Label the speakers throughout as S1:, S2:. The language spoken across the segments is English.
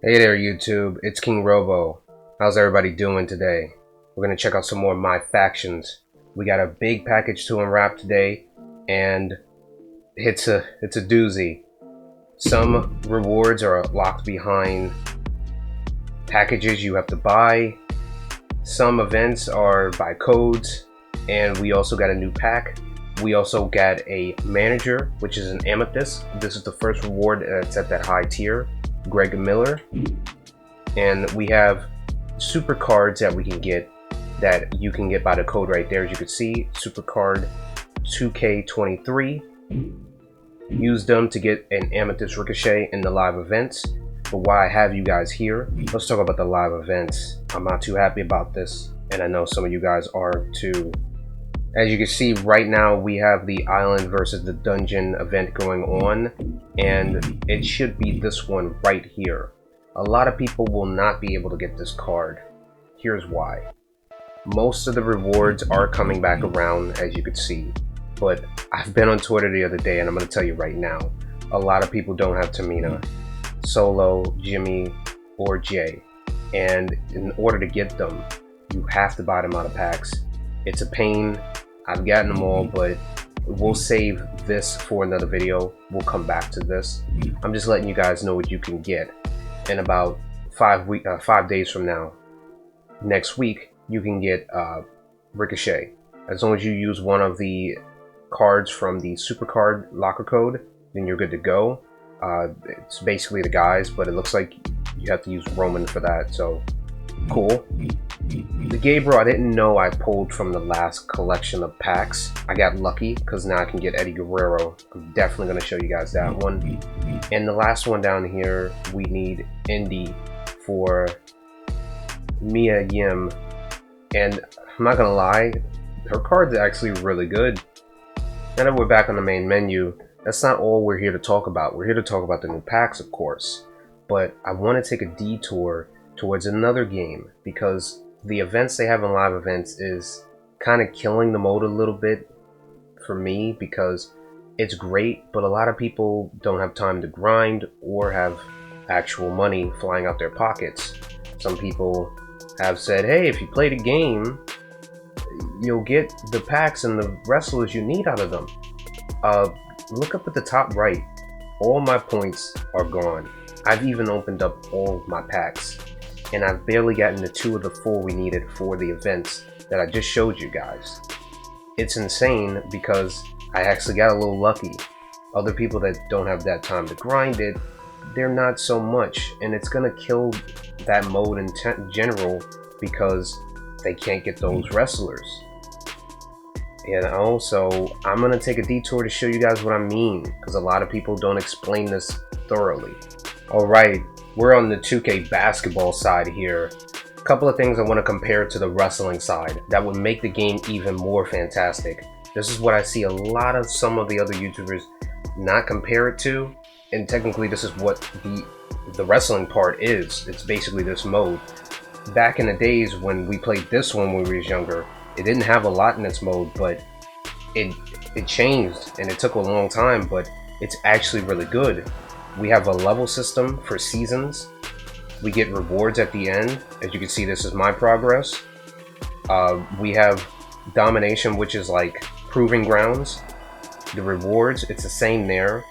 S1: Hey there YouTube, it's King Robo. How's everybody doing today? We're gonna check out some more of my factions. We got a big package to unwrap today, and it's a doozy. Some rewards are locked behind packages you have to buy. Some events are by codes, and we also got a new pack. We also got a manager, which is an Amethyst. This is the first reward that's at that high tier. Greg Miller, and we have super cards that we can get that you can get by the code right there. As you can see, super card 2K23. Use them to get an Amethyst Ricochet in the live events. But why I have you guys here, let's talk about the live events. I'm not too happy about this, and I know some of you guys are too. As you can see right now, we have the island versus the dungeon event going on, and it should be this one right here. A lot of people will not be able to get this card. Here's why. Most of the rewards are coming back around, as you can see, but I've been on Twitter the other day, and I'm going to tell you right now, a lot of people don't have Tamina, Solo, Jimmy, or Jay, and in order to get them, you have to buy them out of packs. It's a pain. I've gotten them all, but we'll save this for another video. We'll come back to this. I'm just letting you guys know what you can get. In about 5 days from now, next week, you can get Ricochet. As long as you use one of the cards from the super card locker code, then you're good to go. It's basically the guys, but it looks like you have to use Roman for that, so cool. The Gabriel, I didn't know I pulled from the last collection of packs. I got lucky because now I can get Eddie Guerrero. I'm definitely going to show you guys that one. And the last one down here, we need Indy for Mia Yim. And I'm not going to lie, her card's actually really good. Now that we're back on the main menu, that's not all we're here to talk about. We're here to talk about the new packs, of course. But I want to take a detour towards another game because the events they have in live events is kind of killing the mode a little bit for me, because it's great, but a lot of people don't have time to grind or have actual money flying out their pockets. Some people have said, hey, if you play the game, you'll get the packs and the wrestlers you need out of them. Look up at the top right. All my points are gone. I've even opened up all my packs, and I've barely gotten to 2 of the 4 we needed for the events that I just showed you guys. It's insane because I actually got a little lucky. Other people that don't have that time to grind it, they're not so much, and it's gonna kill that mode in general because they can't get those wrestlers. And also, I'm gonna take a detour to show you guys what I mean, because a lot of people don't explain this thoroughly. Alright, we're on the 2K basketball side here. A couple of things I want to compare to the wrestling side that would make the game even more fantastic. This is what I see a lot of some of the other YouTubers not compare it to, and technically this is what the wrestling part is. It's basically this mode. Back in the days when we played this one when we was younger, it didn't have a lot in its mode, but it changed, and it took a long time, but it's actually really good. We have a level system for seasons. We get rewards at the end. As you can see, this is my progress. We have domination, which is like proving grounds. The rewards, it's the same there.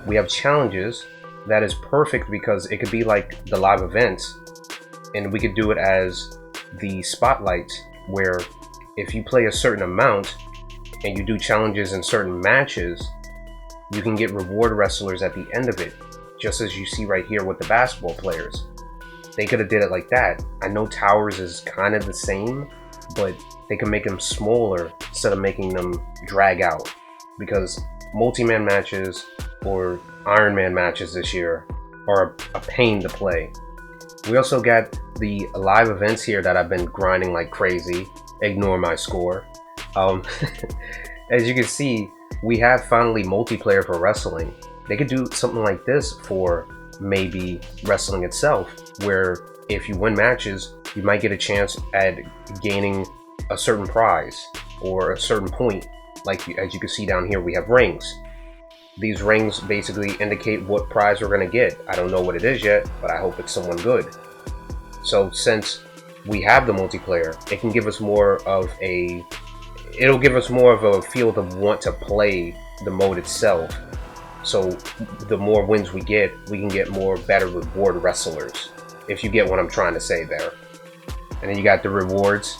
S1: We have challenges. That is perfect because it could be like the live events, and we could do it as the spotlights, where if you play a certain amount and you do challenges in certain matches, you can get reward wrestlers at the end of it, just as you see right here with the basketball players. They could have did it like that. I know Towers is kind of the same, but they can make them smaller instead of making them drag out, because multi-man matches or Iron Man matches this year are a pain to play. We also got the live events here that I've been grinding like crazy. Ignore my score. As you can see, we have finally multiplayer for wrestling. They could do something like this for maybe wrestling itself, where if you win matches, you might get a chance at gaining a certain prize or a certain point. Like as you can see down here, we have rings. These rings basically indicate what prize we're gonna get. I don't know what it is yet, but I hope it's someone good. So since we have the multiplayer, it can give us more of a field of want to play the mode itself. So the more wins we can get more better reward wrestlers, if you get what I'm trying to say there. And then you got the rewards,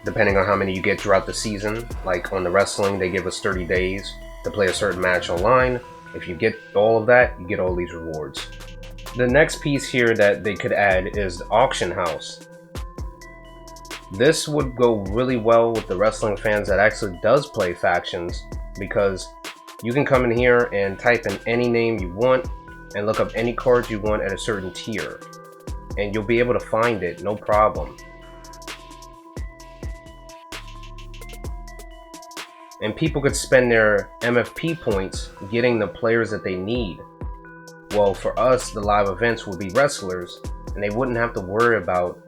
S1: depending on how many you get throughout the season. Like on the wrestling, they give us 30 days to play a certain match online. If you get all of that, you get all these rewards. The next piece here that they could add is the auction house. This would go really well with the wrestling fans that actually does play factions, because you can come in here and type in any name you want and look up any cards you want at a certain tier, and you'll be able to find it, no problem. And people could spend their MFP points getting the players that they need. Well, for us, the live events would be wrestlers, and they wouldn't have to worry about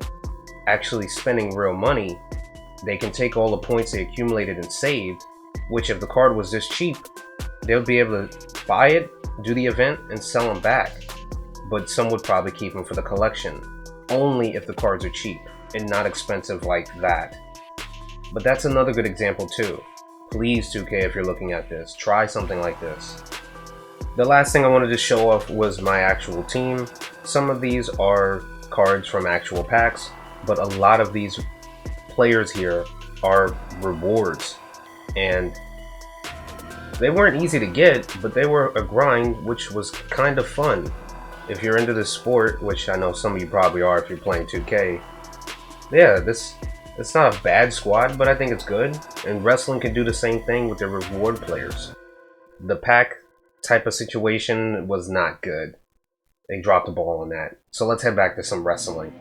S1: actually spending real money. They can take all the points they accumulated and saved, which if the card was this cheap, they'll be able to buy it, do the event, and sell them back. But some would probably keep them for the collection, only if the cards are cheap and not expensive like that. But that's another good example too. Please, 2K, if you're looking at this, try something like this. The last thing I wanted to show off was my actual team. Some of these are cards from actual packs, but a lot of these players here are rewards. And they weren't easy to get, but they were a grind, which was kind of fun. If you're into this sport, which I know some of you probably are if you're playing 2K, yeah, it's not a bad squad, but I think it's good. And wrestling can do the same thing with their reward players. The pack type of situation was not good. They dropped the ball on that. So let's head back to some wrestling.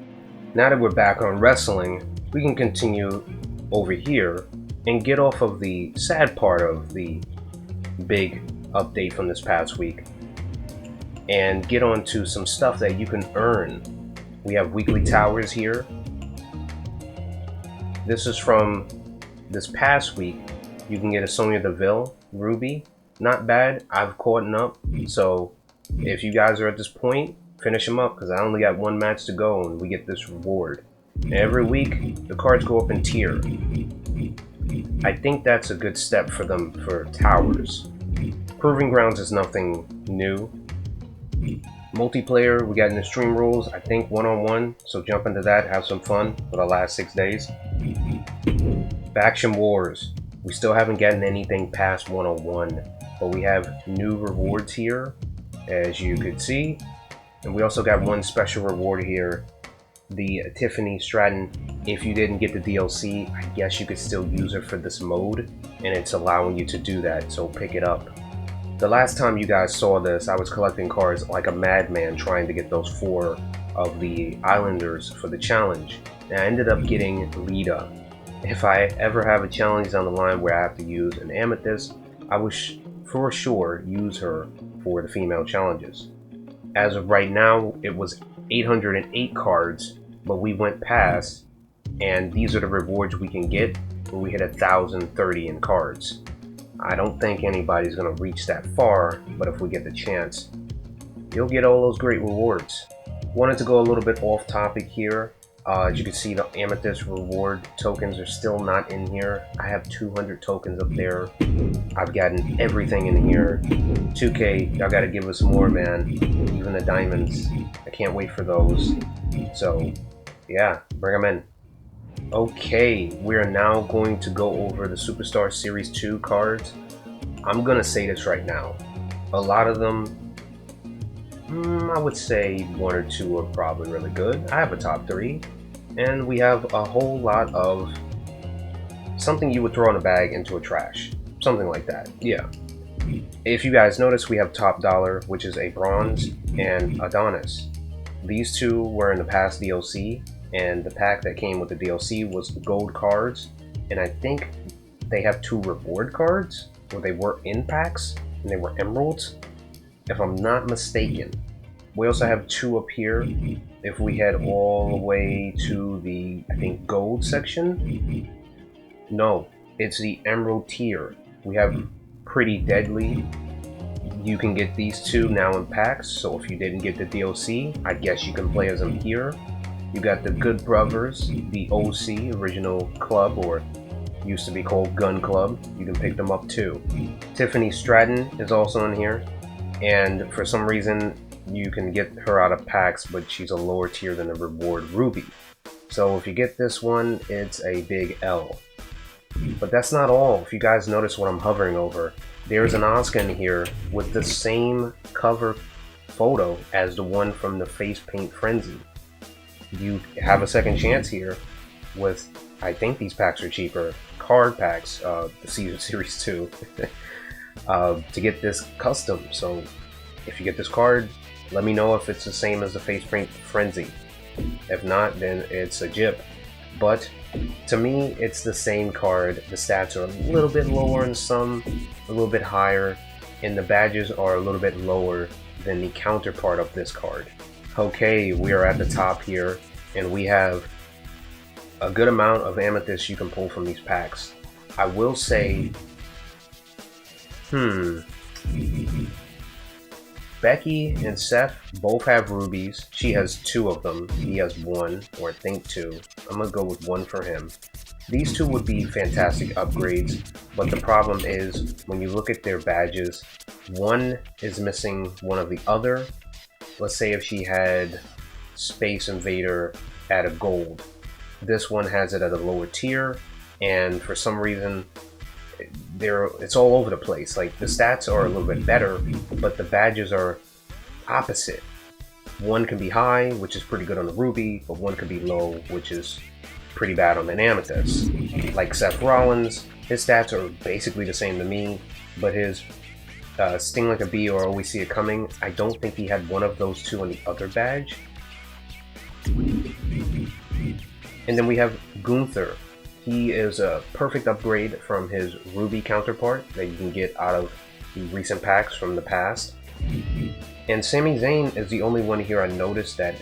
S1: Now that we're back on wrestling, we can continue over here and get off of the sad part of the big update from this past week and get on to some stuff that you can earn. We have weekly towers here. This is from this past week. You can get a Sonya Deville Ruby. Not bad. I've caught up. So if you guys are at this point, finish them up, because I only got one match to go and we get this reward. And every week, the cards go up in tier. I think that's a good step for them for towers. Proving Grounds is nothing new. Multiplayer, we got in the stream rules, I think one-on-one, so jump into that, have some fun for the last 6 days. Faction Wars, we still haven't gotten anything past one-on-one, but we have new rewards here, as you could see. And we also got one special reward here, the Tiffany Stratton. If you didn't get the DLC, I guess you could still use it for this mode, and it's allowing you to do that, so pick it up. The last time you guys saw this, I was collecting cards like a madman trying to get those 4 of the Islanders for the challenge, and I ended up getting Lita. If I ever have a challenge down the line where I have to use an Amethyst, I will for sure use her for the female challenges. As of right now, it was 808 cards, but we went past, and these are the rewards we can get when we hit 1,030 in cards. I don't think anybody's going to reach that far, but if we get the chance, you'll get all those great rewards. Wanted to go a little bit off topic here. As you can see, the Amethyst reward tokens are still not in here. I have 200 tokens up there. I've gotten everything in here. 2K, y'all gotta give us more, man. Even the diamonds. I can't wait for those. So, yeah, bring them in. Okay, we're now going to go over the Superstar Series 2 cards. I'm gonna say this right now. A lot of them, I would say 1 or 2 are probably really good. I have a top 3. And we have a whole lot of something you would throw in a bag into a trash. Something like that, yeah. If you guys notice, we have Top Dollar, which is a bronze, and Adonis. These 2 were in the past DLC, and the pack that came with the DLC was gold cards, and I think they have 2 reward cards, where they were in packs, and they were emeralds, if I'm not mistaken. We also have 2 up here. If we head all the way to the, I think, gold section. No, it's the emerald tier. We have Pretty Deadly, You can get these two now in packs, so if you didn't get the DLC, I guess you can play as them here. You got the Good Brothers, the OC, original club, or used to be called Gun Club. You can pick them up too. Tiffany Stratton is also in here, and for some reason you can get her out of packs, but she's a lower tier than the reward Ruby. So if you get this one, it's a big L. But that's not all. If you guys notice what I'm hovering over, there's an Asuka in here with the same cover photo as the one from the Face Paint Frenzy. You have a second chance here with, I think these packs are cheaper, card packs, the Series 2, to get this custom. So if you get this card, let me know if it's the same as the Face Paint Frenzy. If not, then it's a jip. But to me, it's the same card. The stats are a little bit lower in some, a little bit higher, and the badges are a little bit lower than the counterpart of this card. Okay, we are at the top here, and we have a good amount of Amethyst you can pull from these packs. I will say, Becky and Seth both have rubies. She has 2 of them. He has 1, or I think 2. I'm gonna go with 1 for him. These 2 would be fantastic upgrades, but the problem is when you look at their badges, one is missing one of the other. Let's say if she had Space Invader at a gold, this one has it at a lower tier, and for some reason it's all over the place. Like, the stats are a little bit better, but the badges are opposite. One can be high, which is pretty good on the Ruby, but one could be low, which is pretty bad on an Amethyst. Like Seth Rollins, his stats are basically the same to me, but his Sting Like a Bee or Always See It Coming, I don't think he had one of those 2 on the other badge. And then we have Gunther. He is a perfect upgrade from his Ruby counterpart that you can get out of the recent packs from the past. And Sami Zayn is the only one here I noticed that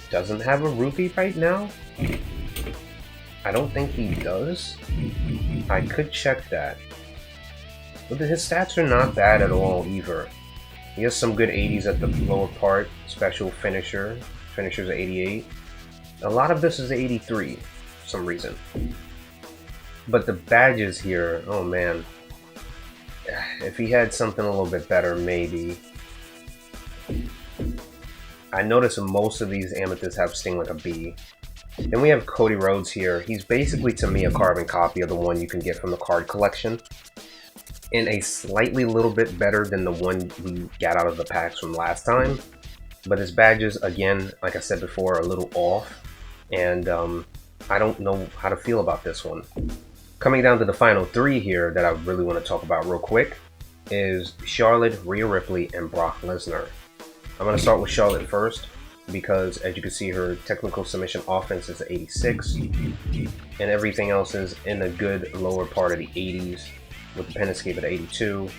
S1: doesn't have a Ruby right now. I don't think he does. I could check that. But his stats are not bad at all either. He has some good 80s at the lower part, special finisher. Finisher's 88. A lot of this is 83 for some reason. But the badges here, oh man. If he had something a little bit better, maybe. I noticed most of these Amethysts have Sting Like a Bee. Then we have Cody Rhodes here. He's basically, to me, a carbon copy of the one you can get from the card collection. And a slightly little bit better than the one we got out of the packs from last time. But his badges, again, like I said before, are a little off. And I don't know how to feel about this one. Coming down to the final 3 here that I really want to talk about real quick is Charlotte, Rhea Ripley, and Brock Lesnar. I'm going to start with Charlotte first because, as you can see, her technical submission offense is 86 and everything else is in a good lower part of the 80s with the pin escape at 82,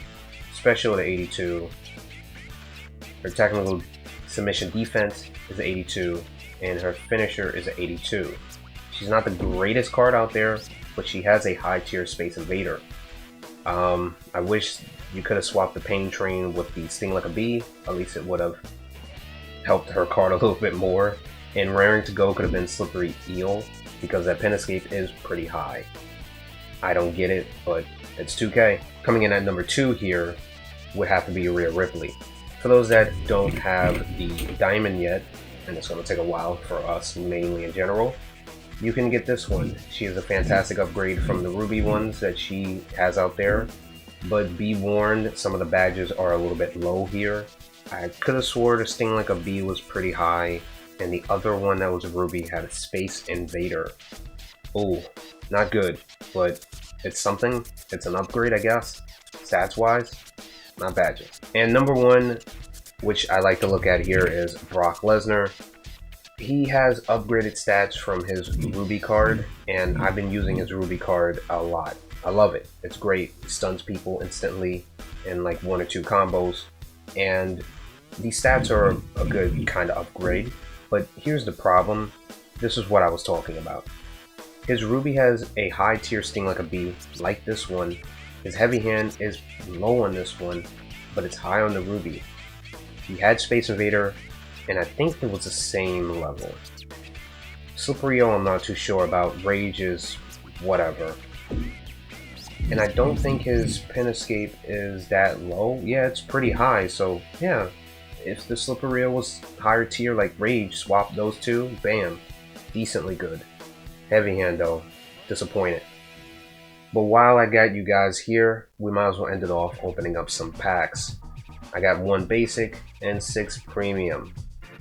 S1: special at 82, her technical submission defense is 82, and her finisher is 82. She's not the greatest card out there, but she has a high tier Space Invader. I wish you could have swapped the Pain Train with the Sting Like a Bee. At least it would have helped her card a little bit more. And raring to go could have been Slippery Eel, because that pin escape is pretty high. I don't get it, but it's 2K. Coming in at number 2 here would have to be Rhea Ripley. For those that don't have the Diamond yet, and it's going to take a while for us mainly in general, you can get this one. She is a fantastic upgrade from the Ruby ones that she has out there, but be warned, some of the badges are a little bit low here. I could have swore the Sting Like a Bee was pretty high, and the other one that was a Ruby had a Space Invader. Oh, not good, but it's something. It's an upgrade, I guess, stats wise. Not badges. And number 1, which I like to look at here, is Brock Lesnar. He has upgraded stats from his Ruby card, and I've been using his Ruby card a lot. I love it. It's great. It stuns people instantly in like 1 or 2 combos, and these stats are a good kind of upgrade. But here's the problem. This is what I was talking about. His Ruby has a high tier Sting Like a Bee, like this one. His heavy hand is low on this one, but it's high on the Ruby. He had Space Invader, and I think it was the same level. Slippery O I'm not too sure about. Rage is whatever. And I don't think his pin escape is that low. Yeah, it's pretty high, so yeah. If the Slippery O was higher tier like Rage, swap those two, bam. Decently good. Heavy hand though, disappointed. But while I got you guys here, we might as well end it off opening up some packs. I got 1 basic and 6 premium.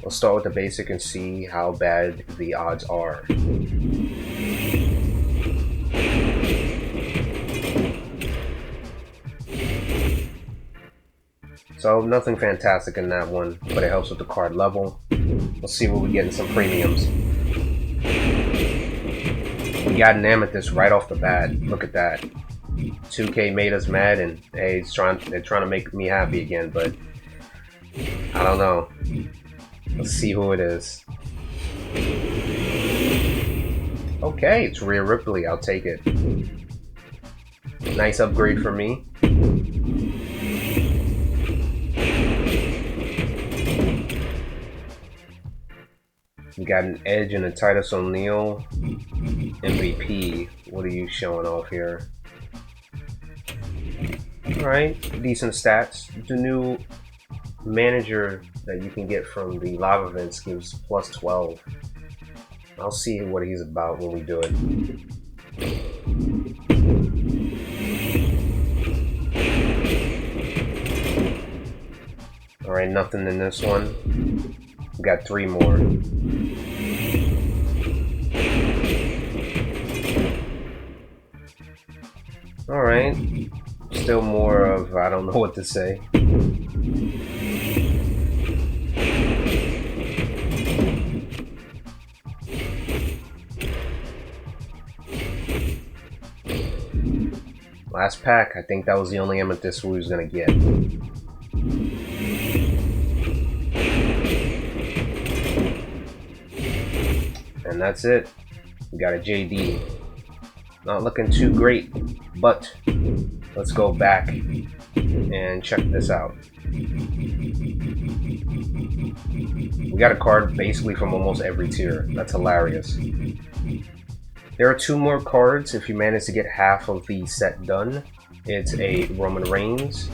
S1: We'll start with the basic and see how bad the odds are. So nothing fantastic in that one, but it helps with the card level. We'll see what we get in some premiums. We got an Amethyst right off the bat. Look at that. 2K made us mad, and hey, they're trying to make me happy again, but I don't know. Let's see who it is. Okay, it's Rhea Ripley. I'll take it. Nice upgrade for me. We got an Edge and a Titus O'Neil. MVP. What are you showing off here? Alright, decent stats. The new manager that you can get from the live events gives plus 12. I'll see what he's about when we do it. Alright, nothing in this one. We got 3 more. Alright, still more of I don't know what to say. Last pack, I think that was the only Amethyst we was gonna get. And that's it. We got a JD. Not looking too great, but let's go back and check this out. We got a card basically from almost every tier. That's hilarious. There are 2 more cards if you manage to get half of the set done. It's a Roman Reigns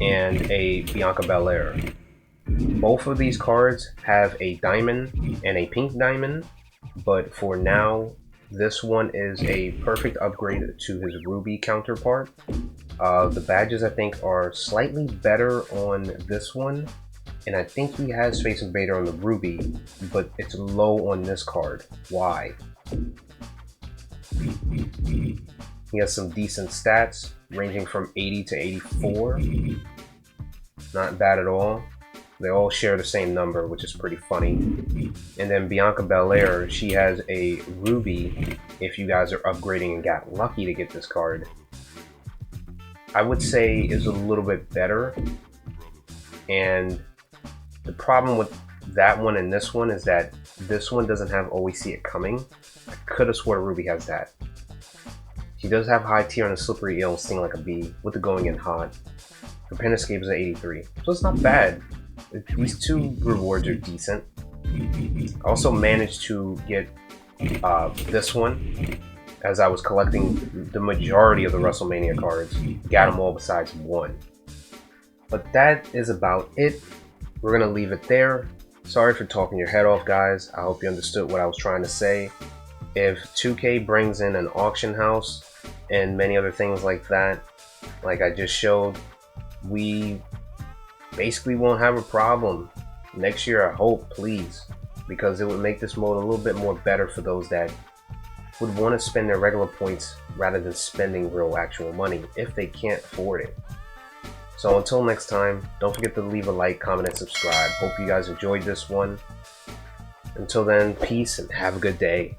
S1: and a Bianca Belair. Both of these cards have a diamond and a pink diamond, but for now, this one is a perfect upgrade to his Ruby counterpart. The badges I think are slightly better on this one, and I think he has Space Invader on the Ruby, but it's low on this card. Why? He has some decent stats, ranging from 80 to 84. Not bad at all. They all share the same number, which is pretty funny. And then Bianca Belair, she has a Ruby, if you guys are upgrading and got lucky to get this card. I would say is a little bit better. And the problem with that one and this one is that this one doesn't have Always See It Coming. I could have swore Ruby has that. She does have high tier on the Slippery Eel and Sting Like a Bee with the going in hot. Her pin escape is at 83, so it's not bad. These 2 rewards are decent. I also managed to get this one as I was collecting the majority of the WrestleMania cards. Got them all besides 1. But that is about it. We're gonna leave it there. Sorry for talking your head off, guys. I hope you understood what I was trying to say. If 2K brings in an auction house and many other things like that, like I just showed, we basically won't have a problem. Next year, I hope, please, because it would make this mode a little bit more better for those that would want to spend their regular points rather than spending real actual money if they can't afford it. So until next time, don't forget to leave a like, comment, and subscribe. Hope you guys enjoyed this one. Until then, peace and have a good day.